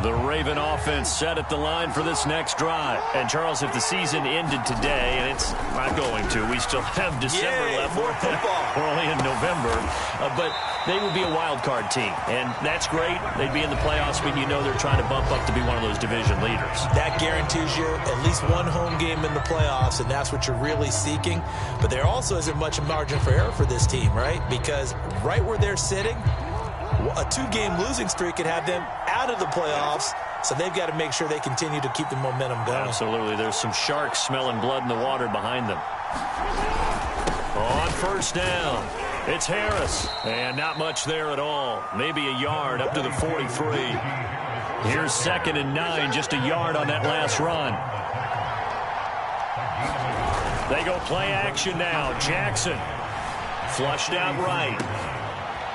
The Raven offense set at the line for this next drive. And, Charles, if the season ended today, and it's not going to, we still have December left. More football. We're only in November. But they would be a wild card team. And that's great. They'd be in the playoffs, but you know they're trying to bump up to be one of those division leaders. That guarantees you at least one home game in the playoffs, and that's what you're really seeking. But there also isn't much margin for error for this team, right? Because right where they're sitting, a two-game losing streak could have them out of the playoffs, so they've got to make sure they continue to keep the momentum going. Absolutely. There's some sharks smelling blood in the water behind them. On first down, it's Harris. And not much there at all. Maybe a yard up to the 43. Here's 2nd and 9, just a yard on that last run. They go play action now. Jackson flushed out right.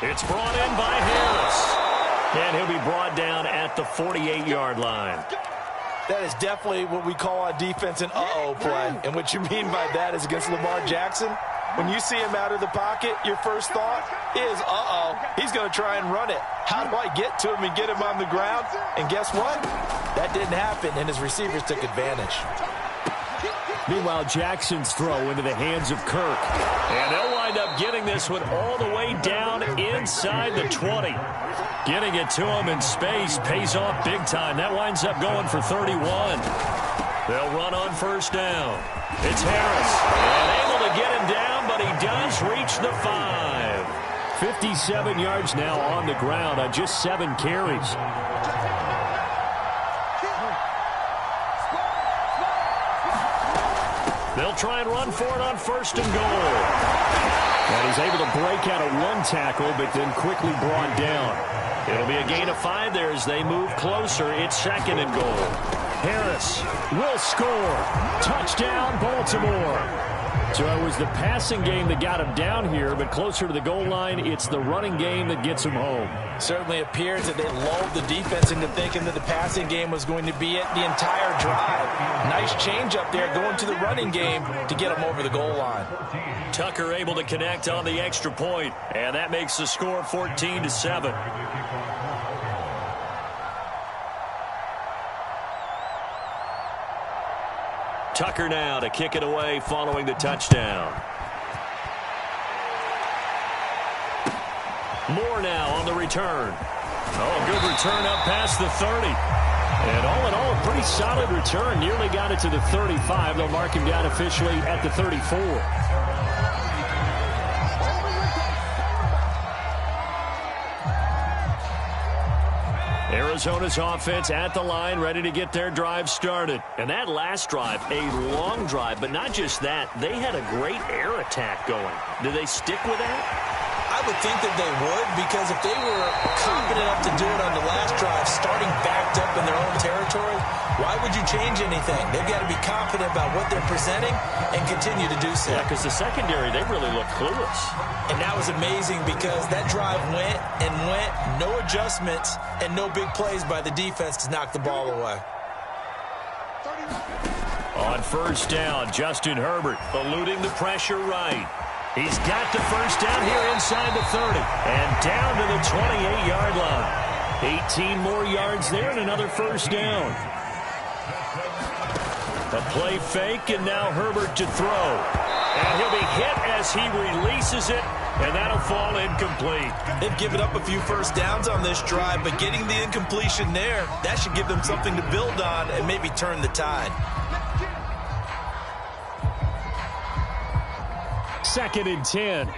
It's brought in by Harris. And he'll be brought down at the 48-yard line. That is definitely what we call on defense an uh-oh play. And what you mean by that is against Lamar Jackson, when you see him out of the pocket, your first thought is, uh-oh, he's going to try and run it. How do I get to him and get him on the ground? And guess what? That didn't happen, and his receivers took advantage. Meanwhile, Jackson's throw into the hands of Kirk. And they'll wind up getting this one all the way down inside the 20. Getting it to him in space pays off big time. That winds up going for 31. They'll run on first down. It's Harris. And able to get him down, but he does reach the 5. 57 yards now on the ground on just 7 carries. They'll try and run for it on first and goal. And he's able to break out of one tackle, but then quickly brought down. It'll be a gain of 5 there as they move closer. It's 2nd and goal. Harris will score. Touchdown, Baltimore. So it was the passing game that got him down here, but closer to the goal line, it's the running game that gets him home. Certainly appears that they lulled the defense into thinking that the passing game was going to be it the entire drive. Nice change up there going to the running game to get him over the goal line. Tucker able to connect on the extra point, and that makes the score 14-7. Tucker now to kick it away following the touchdown. Moore now on the return. Oh, good return up past the 30. And all in all, a pretty solid return. Nearly got it to the 35. They'll mark him down officially at the 34. Arizona's offense at the line, ready to get their drive started. And that last drive, a long drive, but not just that. They had a great air attack going. Do they stick with that? I would think that they would, because if they were confident enough to do it on the last drive, starting backed up in their own territory, why would you change anything? They've got to be confident about what they're presenting and continue to do so. Yeah, because the secondary, they really look clueless. And that was amazing because that drive went and went, no adjustments and no big plays by the defense to knock the ball away. On first down, Justin Herbert eluding the pressure right. He's got the first down here inside the 30 and down to the 28-yard line. 18 more yards there and another first down. A play fake, and now Herbert to throw. And he'll be hit as he releases it, and that'll fall incomplete. They've given up a few first downs on this drive, but getting the incompletion there, that should give them something to build on and maybe turn the tide. 2nd and 10.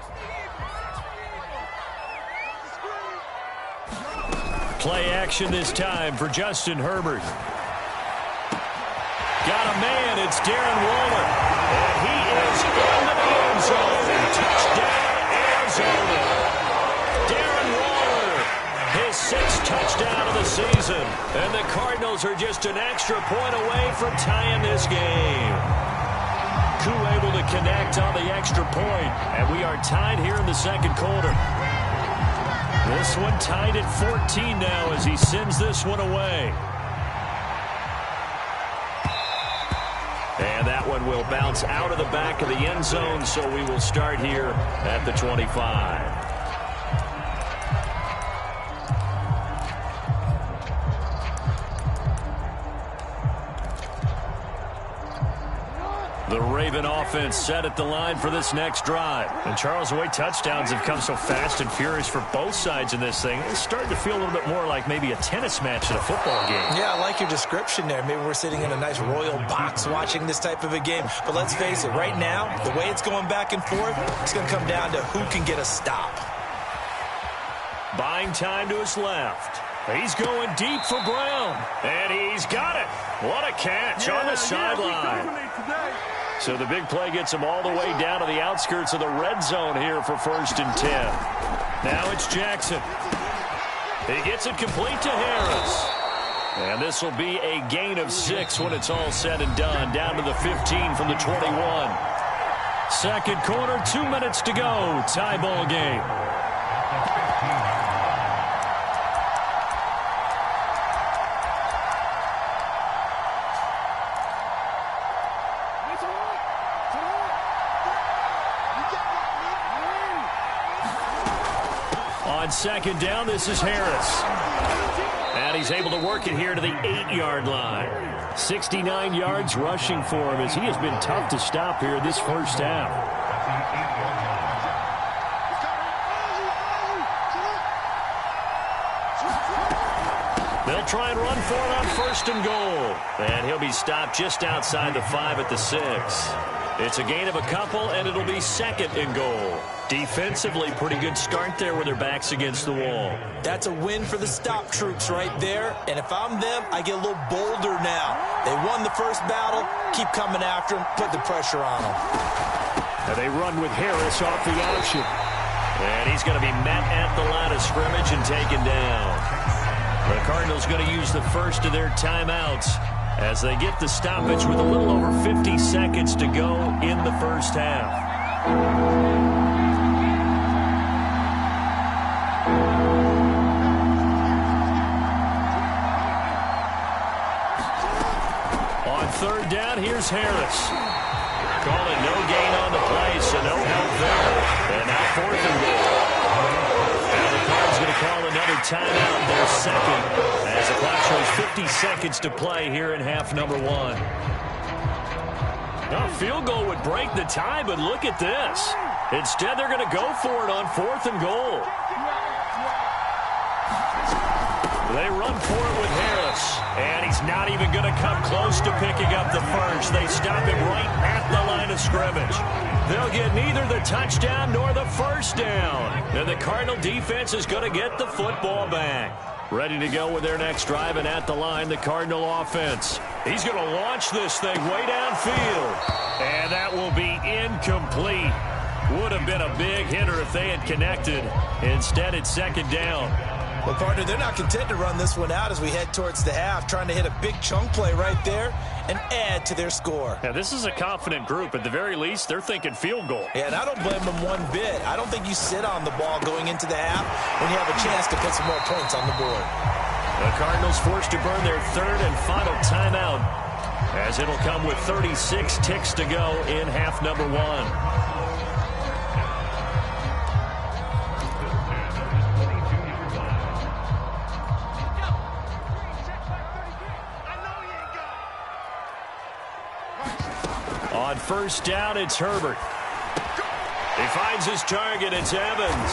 Play action this time for Justin Herbert. Got a man, it's Darren Waller. And he is into the end zone. Touchdown, Arizona. Darren Waller, his 6th touchdown of the season. And the Cardinals are just an extra point away from tying this game. Koo able to connect on the extra point, and we are tied here in the second quarter. This one tied at 14 now as he sends this one away. And that one will bounce out of the back of the end zone, so we will start here at the 25. The Raven offense set at the line for this next drive. And Charles, the way touchdowns have come so fast and furious for both sides in this thing, it's starting to feel a little bit more like maybe a tennis match in a football game. Yeah, I like your description there. Maybe we're sitting in a nice royal box watching this type of a game. But let's face it, right now, the way it's going back and forth, it's going to come down to who can get a stop. Buying time to his left. He's going deep for Brown. And he's got it. What a catch on the sideline. So the big play gets him all the way down to the outskirts of the red zone here for 1st and 10. Now it's Jackson. He gets it complete to Harris. And this will be a gain of 6 when it's all said and done. Down to the 15 from the 21. Second quarter, 2 minutes to go. Tie ball game. On second down, this is Harris. And he's able to work it here to the 8-yard line. 69 yards rushing for him as he has been tough to stop here this first half. They'll try and run for it on 1st and goal. And he'll be stopped just outside the 5 at the 6. It's a gain of a couple, and it'll be 2nd and goal. Defensively, pretty good start there with their backs against the wall. That's a win for the stop troops right there. And if I'm them, I get a little bolder now. They won the first battle. Keep coming after them. Put the pressure on them. And they run with Harris off the option. And he's going to be met at the line of scrimmage and taken down. The Cardinals going to use the first of their timeouts as they get the stoppage with a little over 50 seconds to go in the first half. On third down, here's Harris. Call it no gain on the play, so no help there. And now 4th and goal. Now the Cards going to call another timeout, their second, as the clock shows 50 seconds to play here in half number 1. Now, a field goal would break the tie, but look at this. Instead, they're going to go for it on 4th and goal. They run for it with Harris, and he's not even going to come close to picking up the first. They stop him right at the line of scrimmage. They'll get neither the touchdown nor the first down. And the Cardinal defense is going to get the football back. Ready to go with their next drive, and at the line, the Cardinal offense. He's going to launch this thing way downfield. And that will be incomplete. Would have been a big hitter if they had connected. Instead, it's 2nd down. Well, partner, they're not content to run this one out as we head towards the half, trying to hit a big chunk play right there and add to their score. Yeah, this is a confident group. At the very least, they're thinking field goal. Yeah, and I don't blame them one bit. I don't think you sit on the ball going into the half when you have a chance to put some more points on the board. The Cardinals forced to burn their 3rd and final timeout, as it'll come with 36 ticks to go in half number 1. On 1st down, it's Herbert. He finds his target. It's Evans.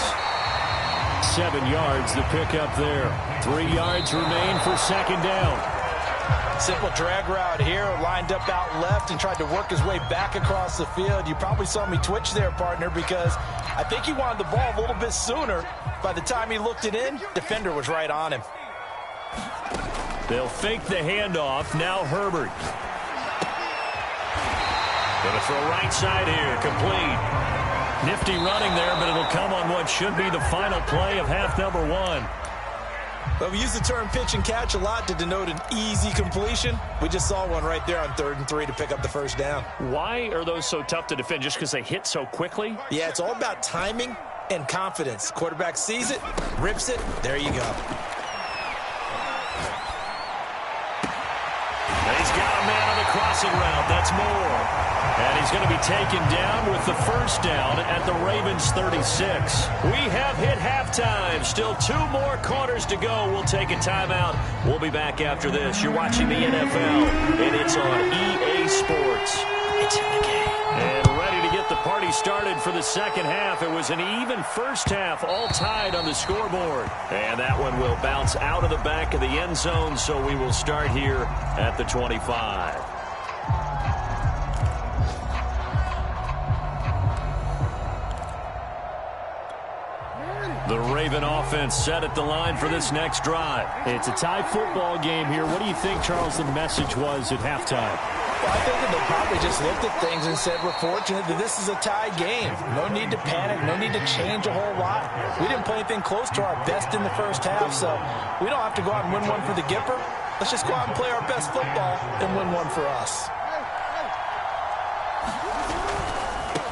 7 yards to pick up there. 3 yards remain for 2nd down. Simple drag route here, lined up out left and tried to work his way back across the field. You probably saw me twitch there, partner, because I think he wanted the ball a little bit sooner. By the time he looked it in, defender was right on him. They'll fake the handoff. Now Herbert. Going to throw right side here, complete. Nifty running there, but it'll come on what should be the final play of half number 1. Well, we use the term pitch and catch a lot to denote an easy completion. We just saw one right there on 3rd and 3 to pick up the first down. Why are those so tough to defend? Just because they hit so quickly? Yeah, it's all about timing and confidence. Quarterback sees it, rips it, there you go. He's got a man on the crossing route. That's Moore. And he's going to be taken down with the first down at the Ravens 36. We have hit halftime. Still 2 more quarters to go. We'll take a timeout. We'll be back after this. You're watching the NFL, and it's on EA Sports. It's in the game. started for the second half. It was an even first half, all tied on the scoreboard. And that one will bounce out of the back of the end zone, so we will start here at the 25. The Raven offense set at the line for this next drive. It's a tie football game here. What do you think, Charles, the message was at halftime? Well, I think that they probably just looked at things and said, we're fortunate that this is a tie game. No need to panic. No need to change a whole lot. We didn't play anything close to our best in the first half, so we don't have to go out and win one for the Gipper. Let's just go out and play our best football and win one for us.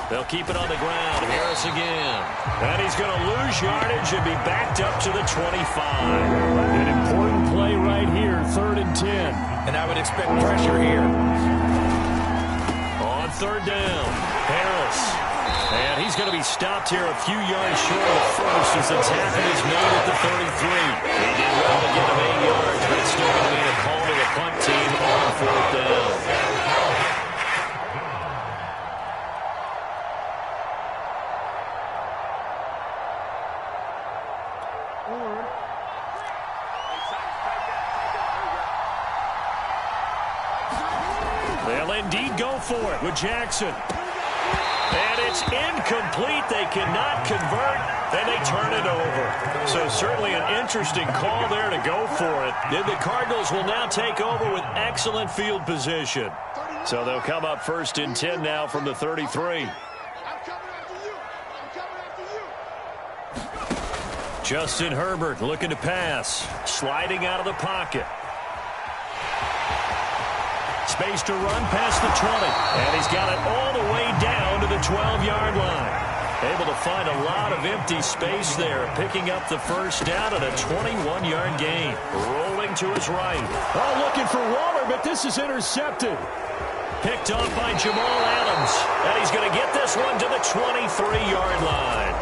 They'll keep it on the ground. Harris again. And he's going to lose yardage and be backed up to the 25. An important play right here, 3rd and 10. And I would expect pressure here. On 3rd down, Harris. And he's going to be stopped here a few yards short of the first as the tackle is made at the 33. He did well to get him 8 yards, but it's still going to be a call to the punt team on 4th down. They'll indeed go for it with Jackson. And it's incomplete. They cannot convert, and they turn it over. So certainly an interesting call there to go for it. Then the Cardinals will now take over with excellent field position. So they'll come up 1st and 10 now from the 33. Justin Herbert looking to pass. Sliding out of the pocket. Space to run past the 20. And he's got it all the way down to the 12-yard line. Able to find a lot of empty space there. Picking up the first down at a 21-yard gain. Rolling to his right. Oh, looking for Waller, but this is intercepted. Picked off by Jamal Adams. And he's going to get this one to the 23-yard line.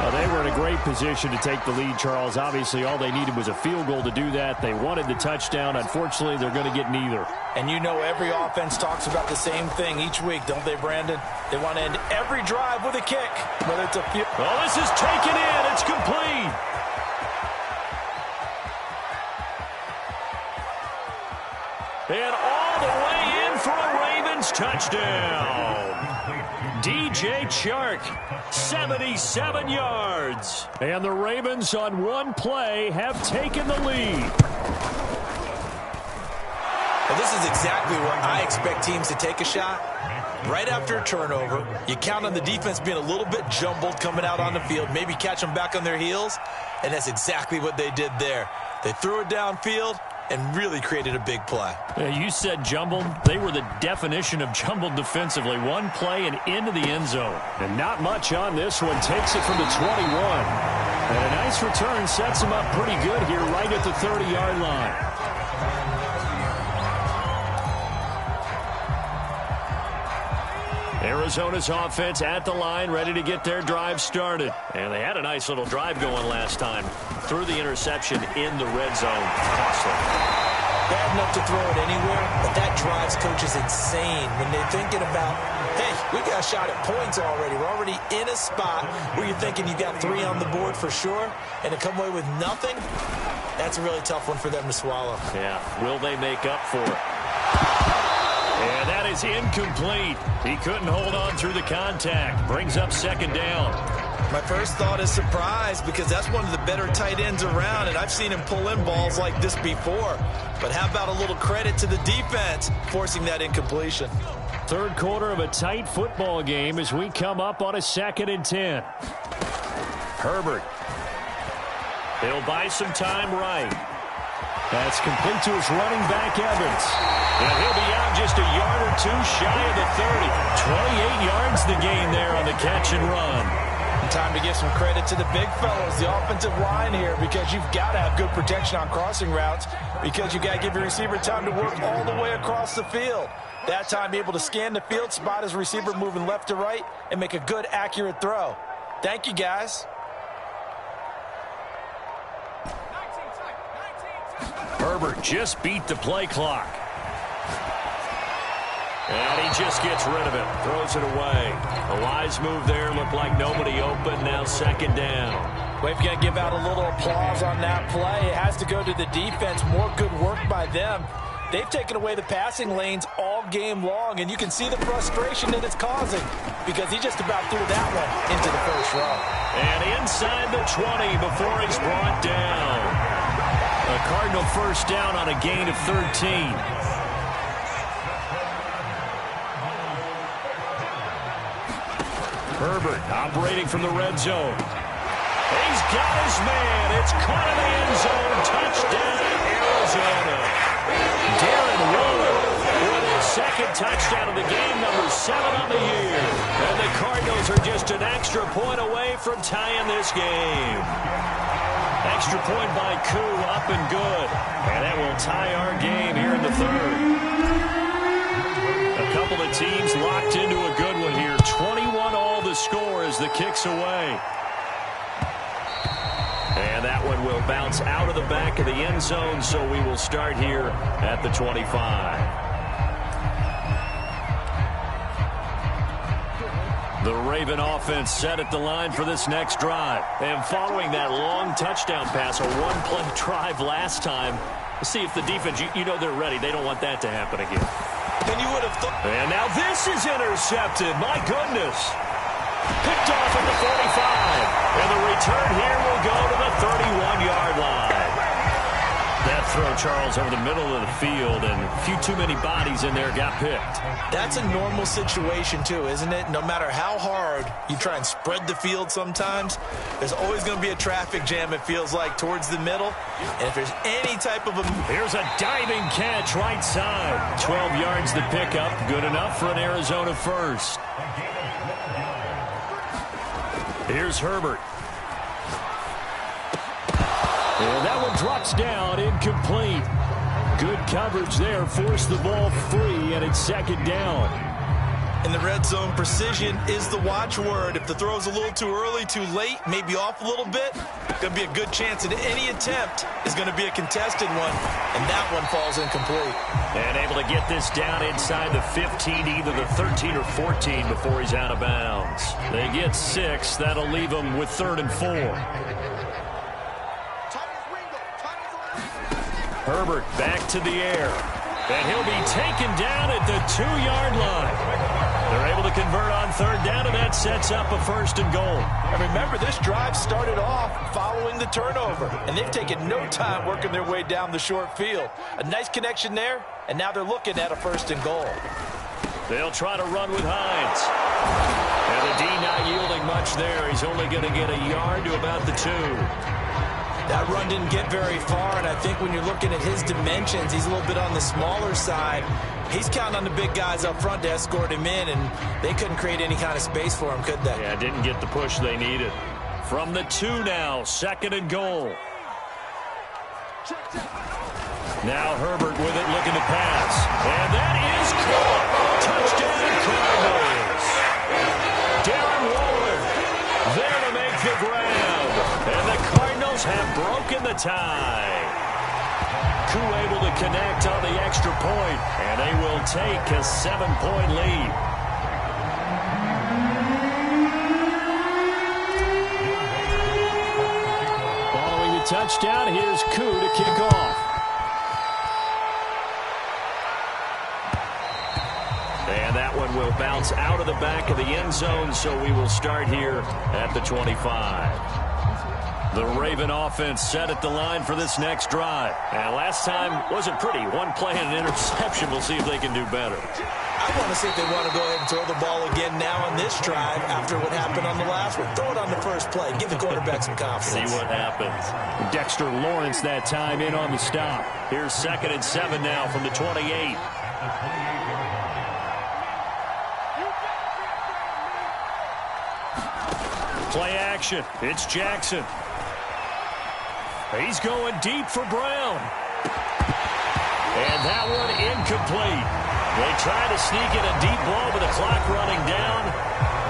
Well, they were in a great position to take the lead, Charles. Obviously, all they needed was a field goal to do that. They wanted the touchdown. Unfortunately, they're going to get neither. And you know every offense talks about the same thing each week, don't they, Brandon? They want to end every drive with a kick, whether it's a field. Well, this is taken in. It's complete. And all the way in for a Ravens touchdown. DJ Chark, 77 yards. And the Ravens on one play have taken the lead. Well, this is exactly where I expect teams to take a shot. Right after a turnover, you count on the defense being a little bit jumbled coming out on the field, maybe catch them back on their heels, and that's exactly what they did there. They threw it downfield and really created a big play. You said jumbled. They were the definition of jumbled defensively. One play and into the end zone. And not much on this one. Takes it from the 21. And a nice return sets him up pretty good here right at the 30-yard line. Arizona's offense at the line, ready to get their drive started. And they had a nice little drive going last time. Threw the interception in the red zone. Costly. Bad enough to throw it anywhere, but that drives coaches insane when they're thinking about, hey, we got a shot at points already. We're already in a spot where you're thinking you got 3 on the board for sure, and to come away with nothing, that's a really tough one for them to swallow. Yeah, will they make up for it? And that is incomplete. He couldn't hold on through the contact. Brings up 2nd down. My first thought is surprise because that's one of the better tight ends around, and I've seen him pull in balls like this before. But how about a little credit to the defense forcing that incompletion? Third quarter of a tight football game as we come up on a 2nd and 10. Herbert. He'll buy some time right. That's complete to his running back, Evans. And he'll be out just a yard or two shy of the 30. 28 yards the gain there on the catch and run. Time to give some credit to the big fellows, the offensive line here, because you've got to have good protection on crossing routes because you've got to give your receiver time to work all the way across the field. That time, be able to scan the field, spot his receiver moving left to right, and make a good, accurate throw. Thank you, guys. Herbert just beat the play clock. And he just gets rid of it, throws it away. A wise move there, looked like nobody open, now second down. Well, if you're going to give out a little applause on that play, it has to go to the defense. More good work by them. They've taken away the passing lanes all game long, and you can see the frustration that it's causing because he just about threw that one into the first row. And inside the 20 before he's brought down. A Cardinal first down on a gain of 13. Herbert operating from the red zone. He's got his man. It's caught in the end zone. Touchdown, Arizona. Darren Waller with his second touchdown of the game, number 7 on the year. And the Cardinals are just an extra point away from tying this game. Extra point by Koo, up and good. And that will tie our game here in the third. A couple of teams locked into a good one here. 21 all the score as the kick's away. And that one will bounce out of the back of the end zone, so we will start here at the 25. The Raven offense set at the line for this next drive. And following that long touchdown pass, a one-play drive last time, let's see if the defense, you know they're ready. They don't want that to happen again. Then you would have thought. And now this is intercepted. My goodness. Picked off at the 45. And the return here will go to the 31-yard line. That throw, Charles, over the middle of the field, and a few too many bodies in there got picked. That's a normal situation, too, isn't it? No matter how hard you try and spread the field sometimes, there's always going to be a traffic jam, it feels like, towards the middle. And if there's any type of a... Here's a diving catch right side. 12 yards to pick up. Good enough for an Arizona first. Here's Herbert. And that one drops down, incomplete. Good coverage there, forced the ball free, and it's second down. In the red zone, precision is the watchword. If the throw's a little too early, too late, maybe off a little bit, going to be a good chance that any attempt is going to be a contested one, and that one falls incomplete. And able to get this down inside the 15, either the 13 or 14 before he's out of bounds. They get 6. That'll leave them with 3rd and 4. Herbert back to the air. And he'll be taken down at the 2-yard line. They're able to convert on 3rd down, and that sets up a 1st and goal. And remember, this drive started off following the turnover, and they've taken no time working their way down the short field. A nice connection there, and now they're looking at a 1st and goal. They'll try to run with Hines. And the D not yielding much there. He's only going to get a yard to about the 2. That run didn't get very far, and I think when you're looking at his dimensions, he's a little bit on the smaller side. He's counting on the big guys up front to escort him in, and they couldn't create any kind of space for him, could they? Yeah, didn't get the push they needed. From the 2 now, 2nd and goal. Now Herbert with it, looking to pass. And that is caught. Touchdown, Cardinals. Darren Waller there to make the grab. And the Cardinals have broken the tie. Koo able to connect on the extra point, and they will take a 7-point lead. Following the touchdown, here's Koo to kick off. And that one will bounce out of the back of the end zone, so we will start here at the 25. The Raven offense set at the line for this next drive. And last time wasn't pretty. One play and an interception. We'll see if they can do better. I want to see if they want to go ahead and throw the ball again now on this drive after what happened on the last one. Throw it on the first play. Give the quarterback some confidence. See what happens. Dexter Lawrence that time in on the stop. Here's 2nd and 7 now from the 28. Play action. It's Jackson. He's going deep for Brown. And that one incomplete. They try to sneak in a deep ball with the clock running down,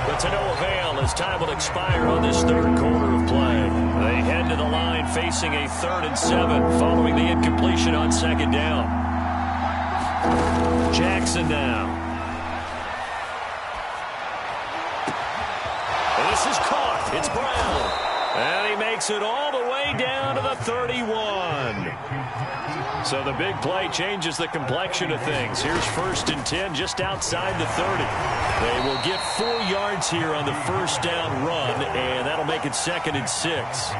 but to no avail as time will expire on this 3rd quarter of play. They head to the line facing a 3rd and 7 following the incompletion on 2nd down. Jackson now. takes it all the way down to the 31. So the big play changes the complexion of things. Here's 1st and 10 just outside the 30. They will get 4 yards here on the first down run, and that'll make it 2nd and 6.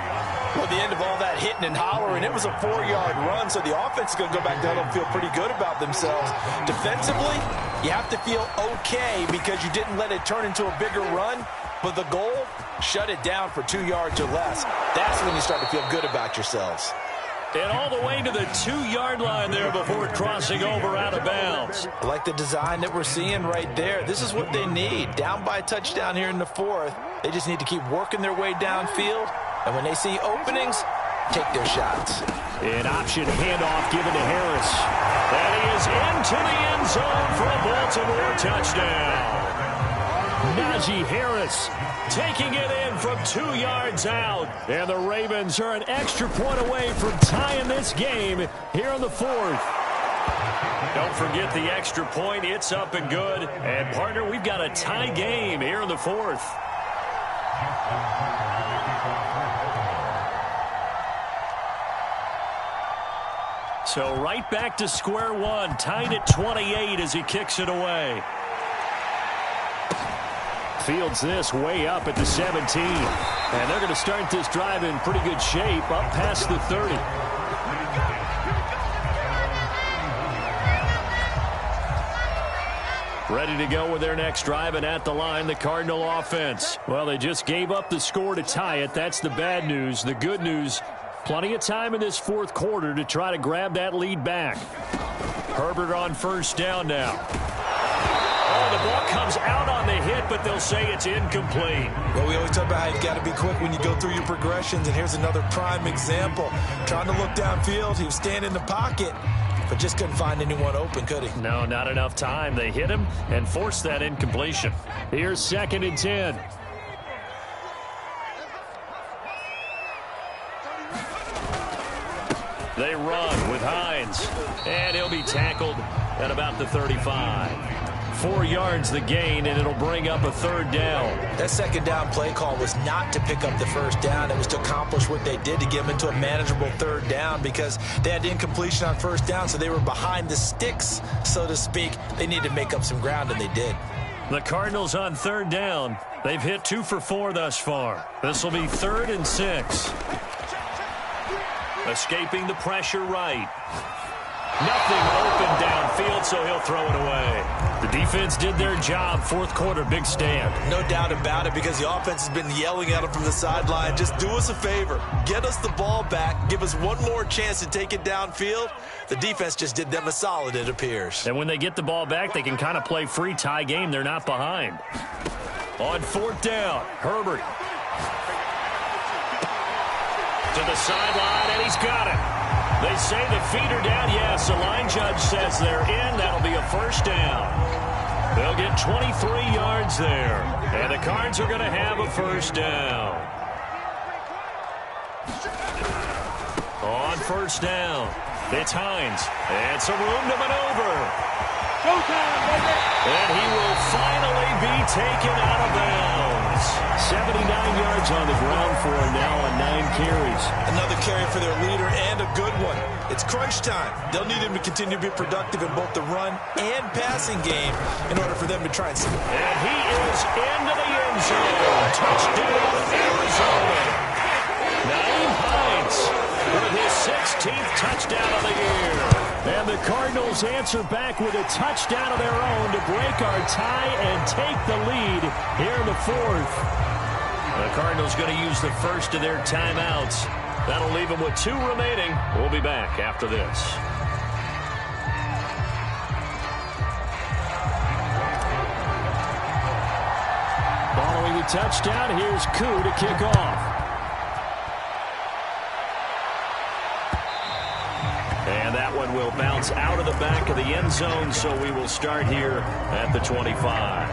Well, at the end of all that hitting and hollering, it was a 4-yard run, so the offense is going to go back down and feel pretty good about themselves. Defensively, you have to feel okay because you didn't let it turn into a bigger run, but the goal, shut it down for 2 yards or less. That's when you start to feel good about yourselves. And all the way to the 2-yard line there before crossing over out of bounds. I like the design that we're seeing right there. This is what they need. Down by a touchdown here in the 4th. They just need to keep working their way downfield. And when they see openings, take their shots. An option handoff given to Harris. And he is into the end zone for a Baltimore touchdown. Najee Harris taking it in from 2 yards out. And the Ravens are an extra point away from tying this game here in the 4th. Don't forget the extra point. It's up and good. And, partner, we've got a tie game here in the 4th. So right back to square one. Tied at 28 as he kicks it away. Fields this way up at the 17. And they're going to start this drive in pretty good shape up past the 30. Ready to go with their next drive, and at the line, the Cardinal offense. Well, they just gave up the score to tie it. That's the bad news. The good news, plenty of time in this 4th quarter to try to grab that lead back. Herbert on first down now. Oh, the ball comes out on the hit, but they'll say it's incomplete. Well, we always talk about how you've got to be quick when you go through your progressions, and here's another prime example. Trying to look downfield, he was standing in the pocket, but just couldn't find anyone open, could he? No, not enough time. They hit him and forced that incompletion. Here's 2nd and 10. They run with Hines, and he'll be tackled at about the 35. 4 yards the gain, and it'll bring up a 3rd down. That 2nd down play call was not to pick up the 1st down. It was to accomplish what they did to get them into a manageable 3rd down because they had incompletion on 1st down, so they were behind the sticks, so to speak. They needed to make up some ground, and they did. The Cardinals on 3rd down. They've hit 2 for 4 thus far. This will be 3rd and 6. Escaping the pressure right. Nothing open downfield, so he'll throw it away. The defense did their job. 4th quarter, big stand. No doubt about it, because the offense has been yelling at him from the sideline. Just do us a favor. Get us the ball back. Give us one more chance to take it downfield. The defense just did them a solid, it appears. And when they get the ball back, they can kind of play free tie game. They're not behind. On 4th down, Herbert. To the sideline, and he's got it. They say the feet are down. Yes, the line judge says they're in. That'll be a 1st down. They'll get 23 yards there. And the Cards are going to have a 1st down. On 1st down, it's Hines. And some room to maneuver. And he will finally be taken out of bounds. 79 yards on the ground for him now on 9 carries. Another carry for their leader, and a good one. It's crunch time. They'll need him to continue to be productive in both the run and passing game in order for them to try and see. And he is into the end zone. Touchdown, Arizona. Nyheim Hines with his 16th touchdown of the year. And the Cardinals answer back with a touchdown of their own to break our tie and take the lead here in the 4th. The Cardinals going to use the first of their timeouts. That'll leave them with 2 remaining. We'll be back after this. Following the touchdown, here's Koo to kick off. And that one will bounce out of the back of the end zone, so we will start here at the 25.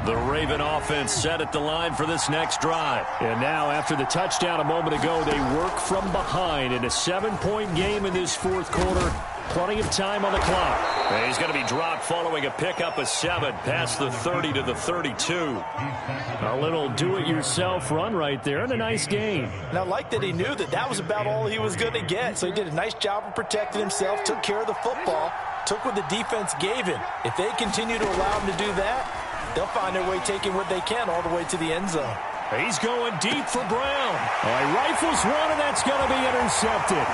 The Raven offense set at the line for this next drive. And now, after the touchdown a moment ago, they work from behind in a 7-point game in this fourth quarter. Plenty of time on the clock. And he's going to be dropped following a pickup of 7 past the 30 to the 32. A little do-it-yourself run right there and a nice gain. And I like that he knew that that was about all he was going to get. So he did a nice job of protecting himself, took care of the football, took what the defense gave him. If they continue to allow him to do that, they'll find their way taking what they can all the way to the end zone. He's going deep for Brown. He rifles one, and that's going to be intercepted.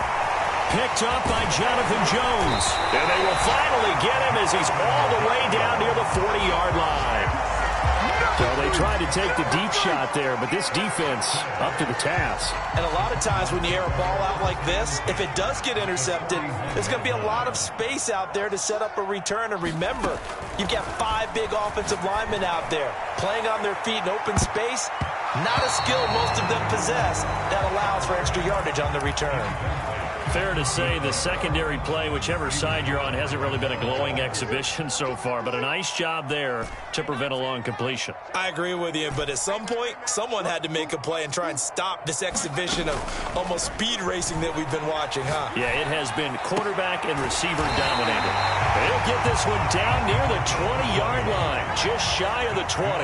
Picked up by Jonathan Jones. And they will finally get him as he's all the way down near the 40-yard line. So they tried to take the deep shot there, but this defense up to the task. And a lot of times when you air a ball out like this, if it does get intercepted, there's going to be a lot of space out there to set up a return. And remember, you've got 5 big offensive linemen out there playing on their feet in open space. Not a skill most of them possess that allows for extra yardage on the return. Fair to say the secondary play, whichever side you're on, hasn't really been a glowing exhibition so far, but a nice job there to prevent a long completion. I agree with you, but at some point, someone had to make a play and try and stop this exhibition of almost speed racing that we've been watching, huh? Yeah, it has been quarterback and receiver dominated. They'll get this one down near the 20-yard line, just shy of the 20.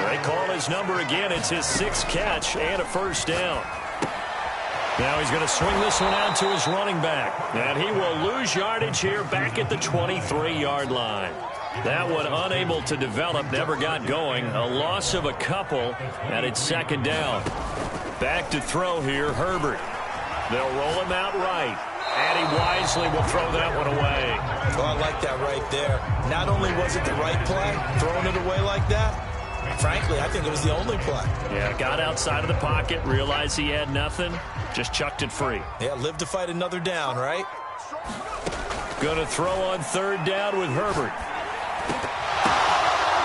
They call his number again. It's his 6th catch and a first down. Now he's going to swing this one out to his running back. And he will lose yardage here back at the 23-yard line. That one unable to develop, never got going. A loss of a couple, and it's 2nd down. Back to throw here, Herbert. They'll roll him out right. And he wisely will throw that one away. Oh, I like that right there. Not only was it the right play, throwing it away like that, frankly, I think it was the only play. Yeah, got outside of the pocket, realized he had nothing, just chucked it free. Yeah, live to fight another down, right? Going to throw on 3rd down with Herbert.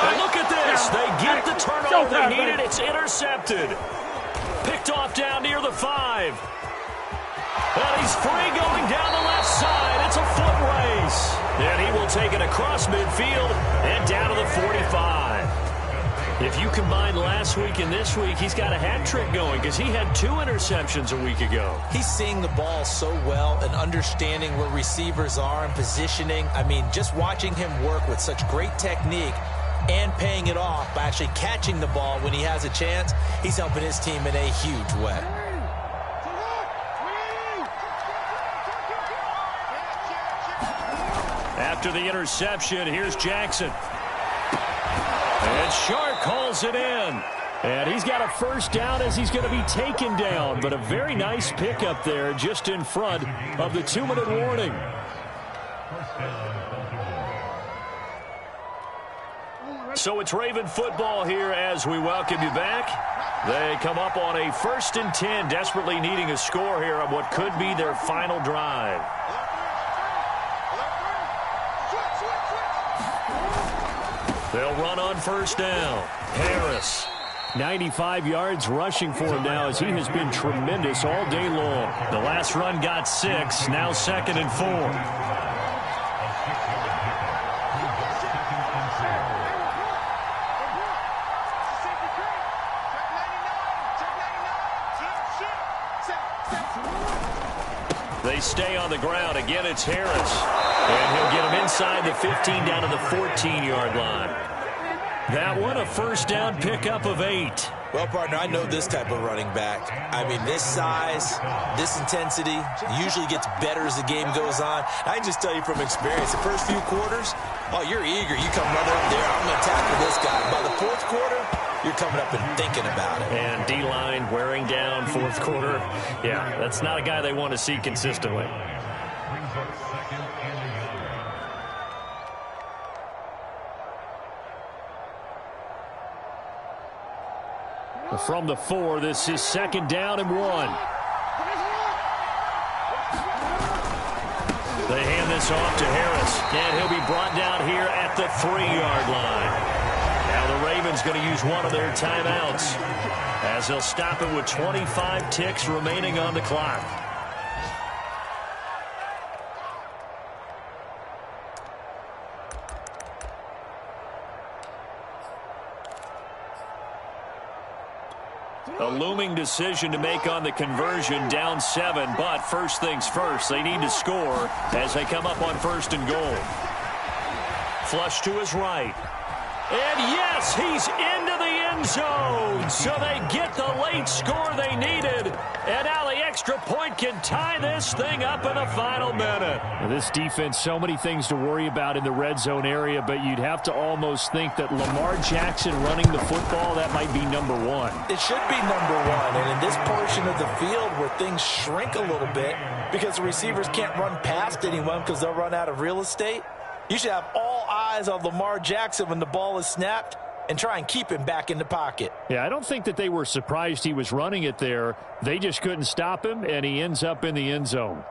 And look at this. They get the turnover they needed. It's intercepted. Picked off down near the 5. And he's free going down the left side. It's a foot race. And he will take it across midfield and down to the 45. If you combine last week and this week, he's got a hat trick going because he had 2 interceptions a week ago. He's seeing the ball so well and understanding where receivers are and positioning. I mean, just watching him work with such great technique and paying it off by actually catching the ball when he has a chance, he's helping his team in a huge way. After the interception, here's Jackson. And Shark calls it in. And he's got a first down as he's going to be taken down. But a very nice pickup there just in front of the 2-minute warning. So it's Raven football here as we welcome you back. They come up on a 1st and 10, desperately needing a score here on what could be their final drive. They'll run on 1st down. Harris. 95 yards rushing for him now as he has been tremendous all day long. The last run got 6, now 2nd and 4. They stay on the ground. Again, it's Harris. And he'll get him inside the 15 down to the 14-yard line. That one, a first down pickup of 8. Well, partner, I know this type of running back. I mean, this size, this intensity usually gets better as the game goes on. I can just tell you from experience, the first few quarters, oh, you're eager. You come running up there, I'm going to tackle this guy. By the 4th quarter, you're coming up and thinking about it. And D-line wearing down 4th quarter. Yeah, that's not a guy they want to see consistently. From the 4, this is 2nd down and 1. They hand this off to Harris, and he'll be brought down here at the 3-yard line. Now the Ravens going to use one of their timeouts as they'll stop it with 25 ticks remaining on the clock. A looming decision to make on the conversion, down 7, but first things first, they need to score as they come up on 1st and goal. Flush to his right. And yes, he's into the end zone. So they get the late score they needed. And now the extra point can tie this thing up in the final minute. Well, this defense, so many things to worry about in the red zone area, but you'd have to almost think that Lamar Jackson running the football, that might be number 1. It should be number 1. And in this portion of the field where things shrink a little bit because the receivers can't run past anyone because they'll run out of real estate, you should have all eyes on Lamar Jackson when the ball is snapped and try and keep him back in the pocket. Yeah, I don't think that they were surprised he was running it there. They just couldn't stop him, and he ends up in the end zone.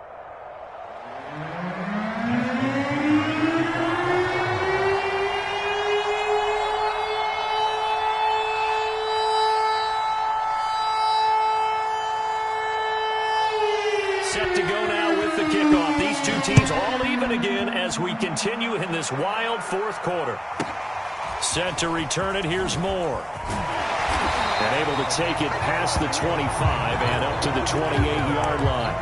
Set to go now with the kickoff. These two teams all even again as we continue in this wild 4th quarter. Set to return it. Here's Moore. And able to take it past the 25 and up to the 28-yard line.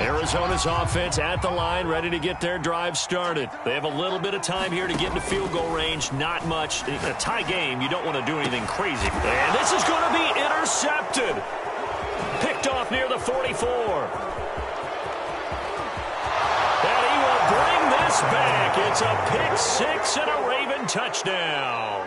Arizona's offense at the line, ready to get their drive started. They have a little bit of time here to get into field goal range. Not much. A tie game, you don't want to do anything crazy. And this is going to be intercepted. Picked off near the 44. And he will bring this back. It's a pick 6 and a Raven touchdown.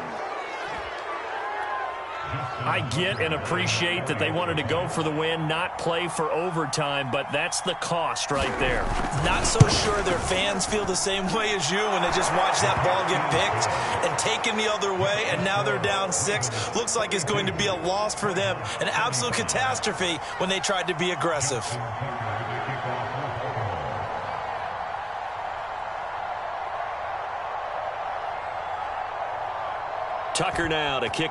I get and appreciate that they wanted to go for the win, not play for overtime, but that's the cost right there. Not so sure their fans feel the same way as you when they just watch that ball get picked and taken the other way, and now they're down 6. Looks like it's going to be a loss for them. An absolute catastrophe when they tried to be aggressive. Tucker now to kick